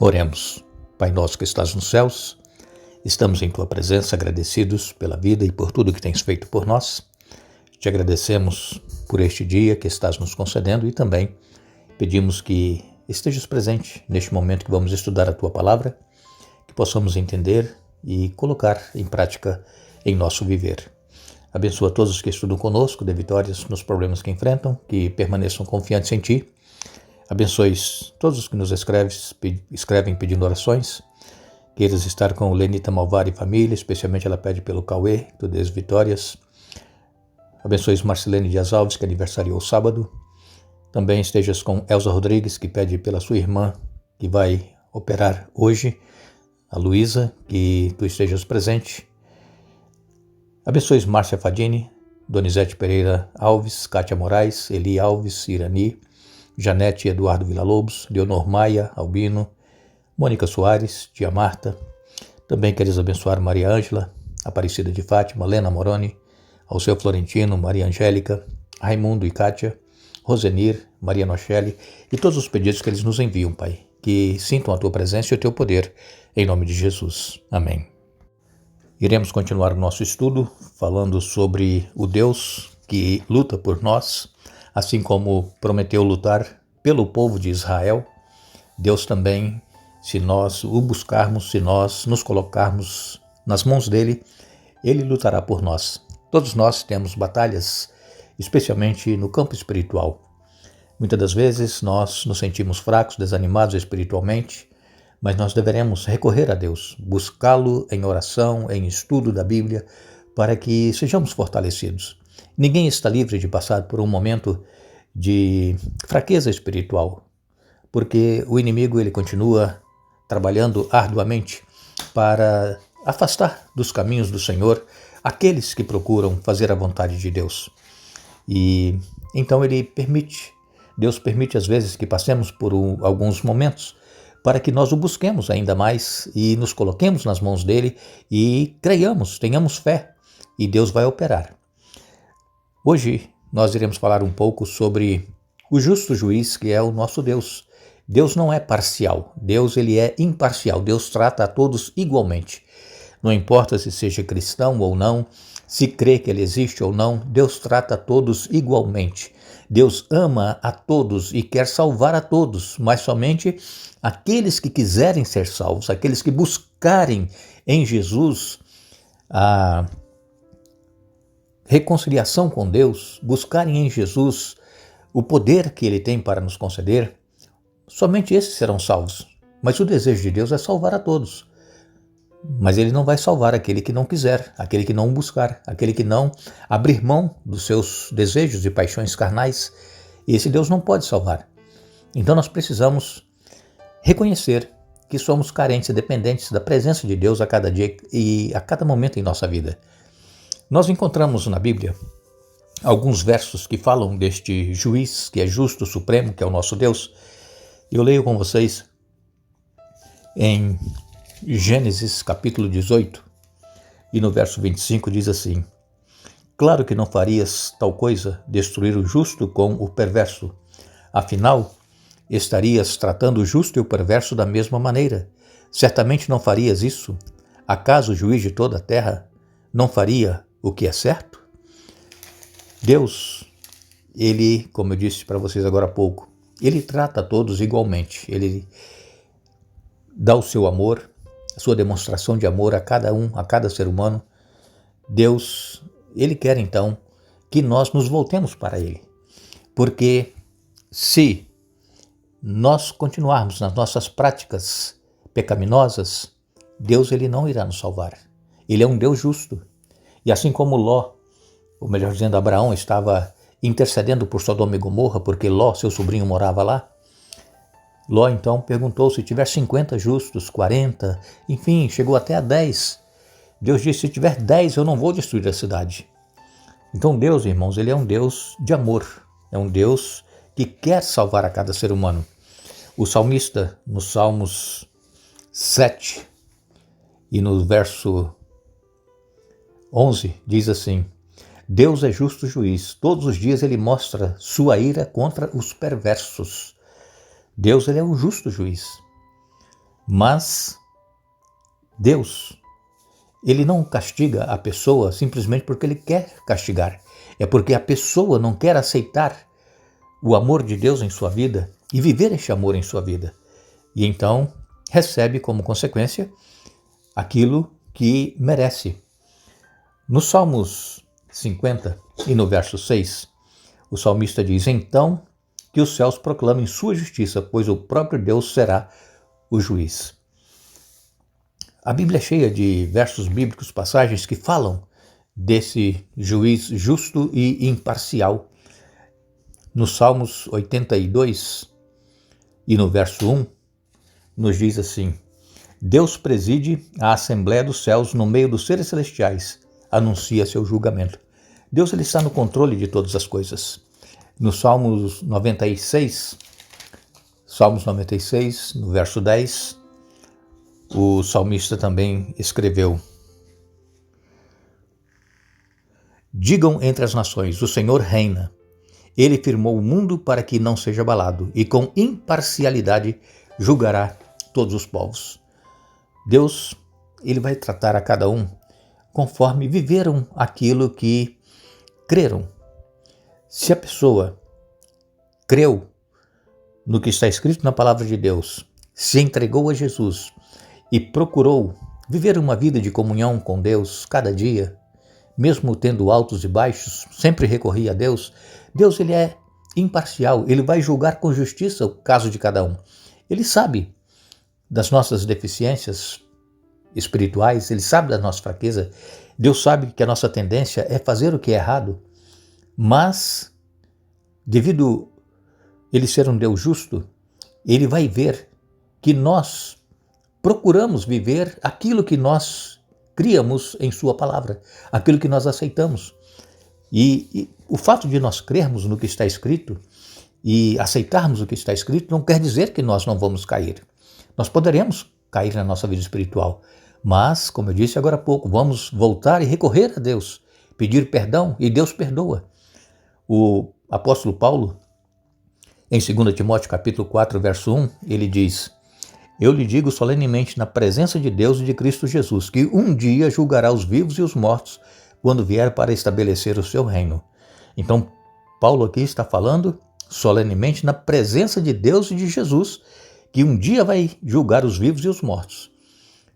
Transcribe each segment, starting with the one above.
Oremos. Pai nosso que estás nos céus, estamos em Tua presença agradecidos pela vida e por tudo que tens feito por nós. Te agradecemos por este dia que estás nos concedendo e também pedimos que estejas presente neste momento que vamos estudar a Tua palavra, que possamos entender e colocar em prática em nosso viver. Abençoa todos os que estudam conosco, dê vitórias nos problemas que enfrentam, que permaneçam confiantes em Ti. Abençoe todos os que nos escrevem pedindo orações. Queiras estar com Lenita Malvar e família, especialmente ela pede pelo Cauê, tu dês vitórias. Abençoe Marcelene Dias Alves, que aniversariou sábado. Também estejas com Elza Rodrigues, que pede pela sua irmã, que vai operar hoje. A Luísa, que tu estejas presente. Abençoe Márcia Fadini, Donizete Pereira Alves, Kátia Moraes, Eli Alves, Irani, Janete Eduardo Villa-Lobos, Leonor Maia, Albino, Mônica Soares, Tia Marta. Também queres abençoar Maria Ângela, Aparecida de Fátima, Lena Moroni, Alceu Florentino, Maria Angélica, Raimundo e Kátia, Rosenir, Maria Nochelle e todos os pedidos que eles nos enviam, Pai, que sintam a Tua presença e o Teu poder, em nome de Jesus. Amém. Iremos continuar o nosso estudo falando sobre o Deus que luta por nós, assim como prometeu lutar pelo povo de Israel. Deus também, se nós o buscarmos, se nós nos colocarmos nas mãos dele, ele lutará por nós. Todos nós temos batalhas, especialmente no campo espiritual. Muitas das vezes nós nos sentimos fracos, desanimados espiritualmente, mas nós deveremos recorrer a Deus, buscá-lo em oração, em estudo da Bíblia, para que sejamos fortalecidos. Ninguém está livre de passar por um momento de fraqueza espiritual, porque o inimigo ele continua trabalhando arduamente para afastar dos caminhos do Senhor aqueles que procuram fazer a vontade de Deus. E então Deus permite às vezes que passemos por alguns momentos para que nós o busquemos ainda mais e nos coloquemos nas mãos dele e creiamos, tenhamos fé e Deus vai operar. Hoje nós iremos falar um pouco sobre o justo juiz que é o nosso Deus. Deus não é parcial, Deus ele é imparcial, Deus trata a todos igualmente. Não importa se seja cristão ou não, se crê que ele existe ou não, Deus trata a todos igualmente. Deus ama a todos e quer salvar a todos, mas somente aqueles que quiserem ser salvos, aqueles que buscarem em Jesus a reconciliação com Deus, buscarem em Jesus o poder que ele tem para nos conceder, somente esses serão salvos. Mas o desejo de Deus é salvar a todos. Mas ele não vai salvar aquele que não quiser, aquele que não buscar, aquele que não abrir mão dos seus desejos e paixões carnais. E esse Deus não pode salvar. Então nós precisamos reconhecer que somos carentes e dependentes da presença de Deus a cada dia e a cada momento em nossa vida. Nós encontramos na Bíblia alguns versos que falam deste juiz que é justo, supremo, que é o nosso Deus. Eu leio com vocês em Gênesis capítulo 18 e no verso 25 diz assim: Claro que não farias tal coisa, destruir o justo com o perverso. Afinal, estarias tratando o justo e o perverso da mesma maneira. Certamente não farias isso. Acaso o juiz de toda a terra não faria o que é certo? Deus, ele, como eu disse para vocês agora há pouco, ele trata a todos igualmente. Ele dá o seu amor, a sua demonstração de amor a cada um, a cada ser humano. Deus, ele quer então que nós nos voltemos para ele. Porque se nós continuarmos nas nossas práticas pecaminosas, Deus ele não irá nos salvar. Ele é um Deus justo. E assim como Ló, ou melhor dizendo, Abraão estava intercedendo por Sodoma e Gomorra, porque Ló, seu sobrinho, morava lá, Ló então perguntou se tiver 50 justos, 40, enfim, chegou até a 10. Deus disse, se tiver 10 eu não vou destruir a cidade. Então Deus, irmãos, ele é um Deus de amor, é um Deus que quer salvar a cada ser humano. O salmista, no Salmos 7 e no verso 11, diz assim: Deus é justo juiz, todos os dias ele mostra sua ira contra os perversos. Deus ele é um justo juiz. Mas Deus, Ele não castiga a pessoa simplesmente porque Ele quer castigar. É porque a pessoa não quer aceitar o amor de Deus em sua vida e viver este amor em sua vida. E então recebe como consequência aquilo que merece. No Salmos 50 e no verso 6, o salmista diz: então que os céus proclamem sua justiça, pois o próprio Deus será o juiz. A Bíblia é cheia de versos bíblicos, passagens que falam desse juiz justo e imparcial. No Salmos 82 e no verso 1, nos diz assim: Deus preside a Assembleia dos Céus no meio dos seres celestiais, anuncia seu julgamento. Deus ele está no controle de todas as coisas. No Salmos 96, no verso 10, o salmista também escreveu: digam entre as nações, o Senhor reina. Ele firmou o mundo para que não seja abalado, e com imparcialidade julgará todos os povos. Deus, ele vai tratar a cada um conforme viveram aquilo que creram. Se a pessoa creu no que está escrito na palavra de Deus, se entregou a Jesus e procurou viver uma vida de comunhão com Deus cada dia, mesmo tendo altos e baixos, sempre recorria a Deus. Deus ele é imparcial, ele vai julgar com justiça o caso de cada um. Ele sabe das nossas deficiências espirituais, ele sabe da nossa fraqueza. Deus sabe que a nossa tendência é fazer o que é errado, mas devido ele ser um Deus justo, ele vai ver que nós procuramos viver aquilo que nós criamos em sua palavra, aquilo que nós aceitamos. E o fato de nós crermos no que está escrito e aceitarmos o que está escrito não quer dizer que nós não vamos cair. Nós poderemos cair na nossa vida espiritual, mas, como eu disse agora há pouco, vamos voltar e recorrer a Deus, pedir perdão e Deus perdoa. O apóstolo Paulo, em 2 Timóteo capítulo 4, verso 1, ele diz: eu lhe digo solenemente na presença de Deus e de Cristo Jesus, que um dia julgará os vivos e os mortos quando vier para estabelecer o seu reino. Então, Paulo aqui está falando solenemente na presença de Deus e de Jesus, que um dia vai julgar os vivos e os mortos.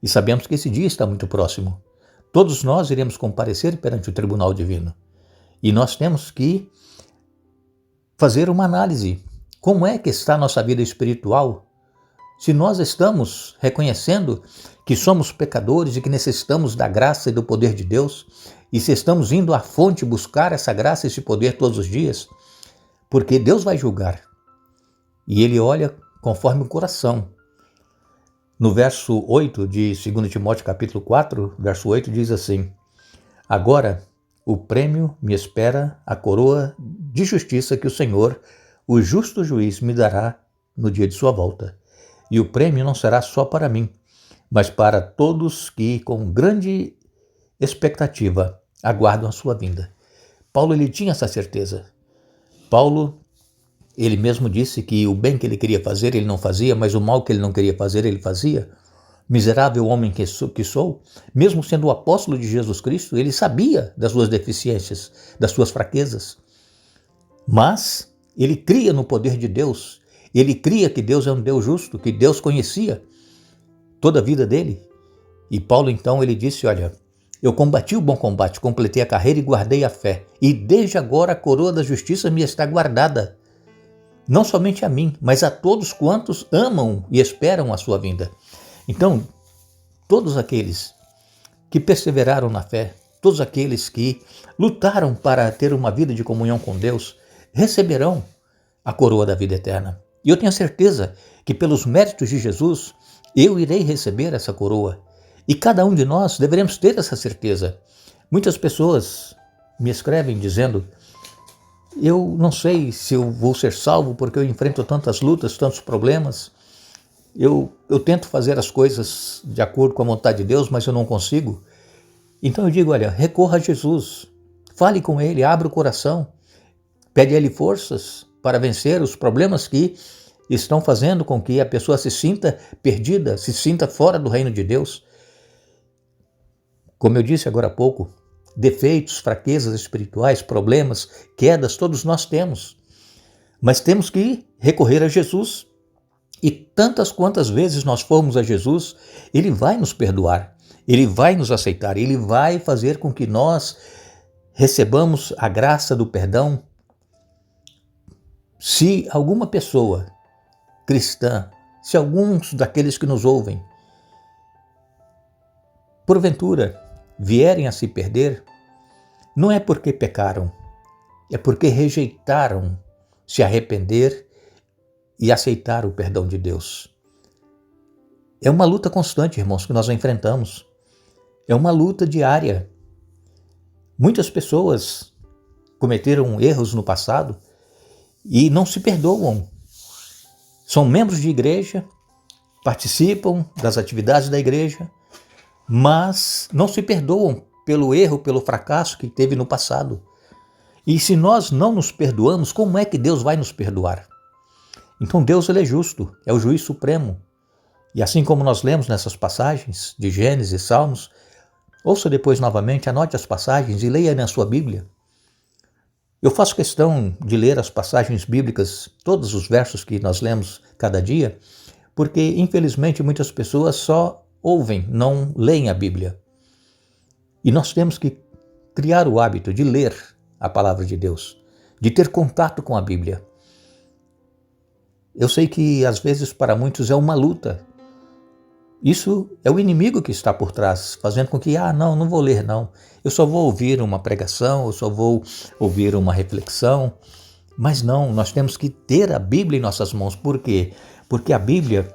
E sabemos que esse dia está muito próximo. Todos nós iremos comparecer perante o tribunal divino. E nós temos que fazer uma análise. Como é que está a nossa vida espiritual? Se nós estamos reconhecendo que somos pecadores e que necessitamos da graça e do poder de Deus, e se estamos indo à fonte buscar essa graça e esse poder todos os dias, porque Deus vai julgar. E Ele olha conforme o coração. No verso 8 de 2 Timóteo capítulo 4, verso 8 diz assim: agora o prêmio me espera, a coroa de justiça que o Senhor, o justo juiz, me dará no dia de sua volta. E o prêmio não será só para mim, mas para todos que, com grande expectativa, aguardam a sua vinda. Paulo ele tinha essa certeza. Paulo, ele mesmo disse que o bem que ele queria fazer, ele não fazia, mas o mal que ele não queria fazer, ele fazia. Miserável homem que sou, mesmo sendo o apóstolo de Jesus Cristo, ele sabia das suas deficiências, das suas fraquezas. Mas ele cria no poder de Deus. Ele cria que Deus é um Deus justo, que Deus conhecia toda a vida dele. E Paulo então ele disse: olha, eu combati o bom combate, completei a carreira e guardei a fé. E desde agora a coroa da justiça me está guardada. Não somente a mim, mas a todos quantos amam e esperam a sua vinda. Então, todos aqueles que perseveraram na fé, todos aqueles que lutaram para ter uma vida de comunhão com Deus, receberão a coroa da vida eterna. E eu tenho certeza que pelos méritos de Jesus, eu irei receber essa coroa. E cada um de nós deveremos ter essa certeza. Muitas pessoas me escrevem dizendo: eu não sei se eu vou ser salvo porque eu enfrento tantas lutas, tantos problemas. Eu tento fazer as coisas de acordo com a vontade de Deus, mas eu não consigo. Então eu digo, olha, recorra a Jesus. Fale com Ele, abra o coração. Pede a Ele forças para vencer os problemas que estão fazendo com que a pessoa se sinta perdida, se sinta fora do reino de Deus. Como eu disse agora há pouco, defeitos, fraquezas espirituais, problemas, quedas, todos nós temos. Mas temos que recorrer a Jesus. E tantas quantas vezes nós formos a Jesus, Ele vai nos perdoar, Ele vai nos aceitar, Ele vai fazer com que nós recebamos a graça do perdão. Se alguma pessoa cristã, se alguns daqueles que nos ouvem, porventura vierem a se perder, não é porque pecaram, é porque rejeitaram se arrepender e aceitar o perdão de Deus. É uma luta constante, irmãos, que nós enfrentamos. É uma luta diária. Muitas pessoas cometeram erros no passado e não se perdoam. São membros de igreja, participam das atividades da igreja, mas não se perdoam pelo erro, pelo fracasso que teve no passado. E se nós não nos perdoamos, como é que Deus vai nos perdoar? Então Deus, ele é justo, é o juiz supremo. E assim como nós lemos nessas passagens de Gênesis e Salmos, ouça depois novamente, anote as passagens e leia na sua Bíblia. Eu faço questão de ler as passagens bíblicas, todos os versos que nós lemos cada dia, porque infelizmente muitas pessoas só ouvem, não leem a Bíblia. E nós temos que criar o hábito de ler a palavra de Deus, de ter contato com a Bíblia. Eu sei que às vezes para muitos é uma luta. Isso é o inimigo que está por trás, fazendo com que, não vou ler não. Eu só vou ouvir uma pregação, eu só vou ouvir uma reflexão. Mas não, nós temos que ter a Bíblia em nossas mãos. Por quê? Porque a Bíblia,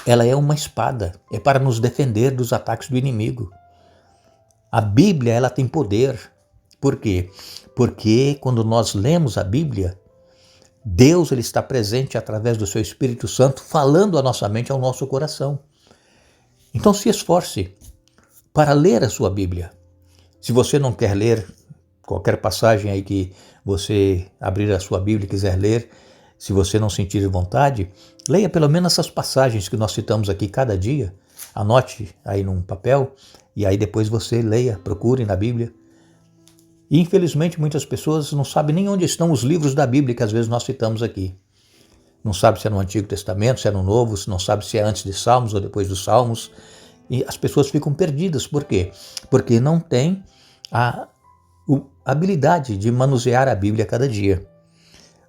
ela é uma espada, é para nos defender dos ataques do inimigo. A Bíblia, ela tem poder. Por quê? Porque quando nós lemos a Bíblia, Deus, ele está presente através do seu Espírito Santo, falando à nossa mente, ao nosso coração. Então se esforce para ler a sua Bíblia. Se você não quer ler qualquer passagem aí que você abrir a sua Bíblia e quiser ler, se você não sentir vontade, leia pelo menos essas passagens que nós citamos aqui cada dia. Anote aí num papel e aí depois você leia, procure na Bíblia. E infelizmente muitas pessoas não sabem nem onde estão os livros da Bíblia que às vezes nós citamos aqui. Não sabe se é no Antigo Testamento, se é no Novo, não sabe se é antes de Salmos ou depois dos Salmos. E as pessoas ficam perdidas. Por quê? Porque não tem a habilidade de manusear a Bíblia a cada dia.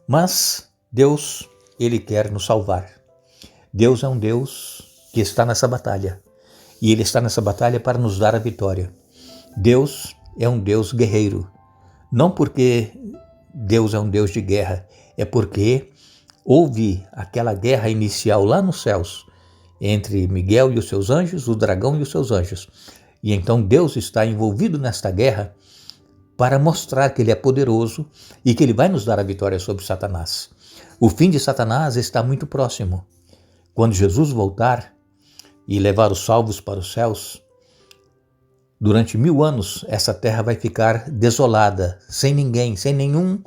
Mas Deus, ele quer nos salvar. Deus é um Deus que está nessa batalha. E ele está nessa batalha para nos dar a vitória. Deus é um Deus guerreiro. Não porque Deus é um Deus de guerra, é porque houve aquela guerra inicial lá nos céus entre Miguel e os seus anjos, o dragão e os seus anjos. E então Deus está envolvido nesta guerra para mostrar que ele é poderoso e que ele vai nos dar a vitória sobre Satanás. O fim de Satanás está muito próximo. Quando Jesus voltar e levar os salvos para os céus, durante 1000 anos essa terra vai ficar desolada, sem ninguém, sem nenhum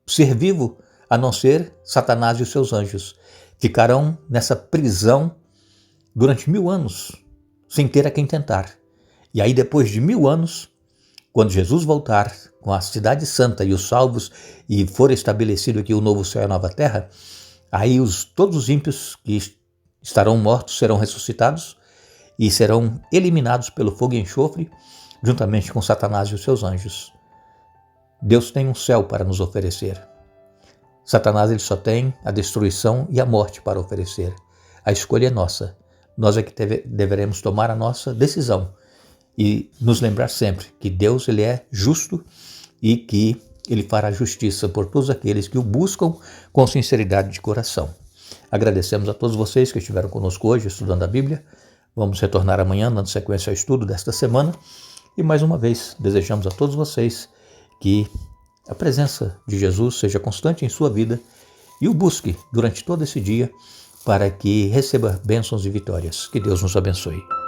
ser vivo, a não ser Satanás e os seus anjos. Ficarão nessa prisão durante 1000 anos, sem ter a quem tentar. E aí depois de 1000 anos, quando Jesus voltar com a cidade santa e os salvos, e for estabelecido aqui o novo céu e a nova terra, aí todos os ímpios que estarão mortos serão ressuscitados e serão eliminados pelo fogo e enxofre, juntamente com Satanás e os seus anjos. Deus tem um céu para nos oferecer. Satanás, ele só tem a destruição e a morte para oferecer. A escolha é nossa. Nós é que deveremos tomar a nossa decisão e nos lembrar sempre que Deus, ele é justo e que ele fará justiça por todos aqueles que o buscam com sinceridade de coração. Agradecemos a todos vocês que estiveram conosco hoje estudando a Bíblia. Vamos retornar amanhã, dando sequência ao estudo desta semana. E mais uma vez, desejamos a todos vocês que a presença de Jesus seja constante em sua vida e o busque durante todo esse dia para que receba bênçãos e vitórias. Que Deus nos abençoe.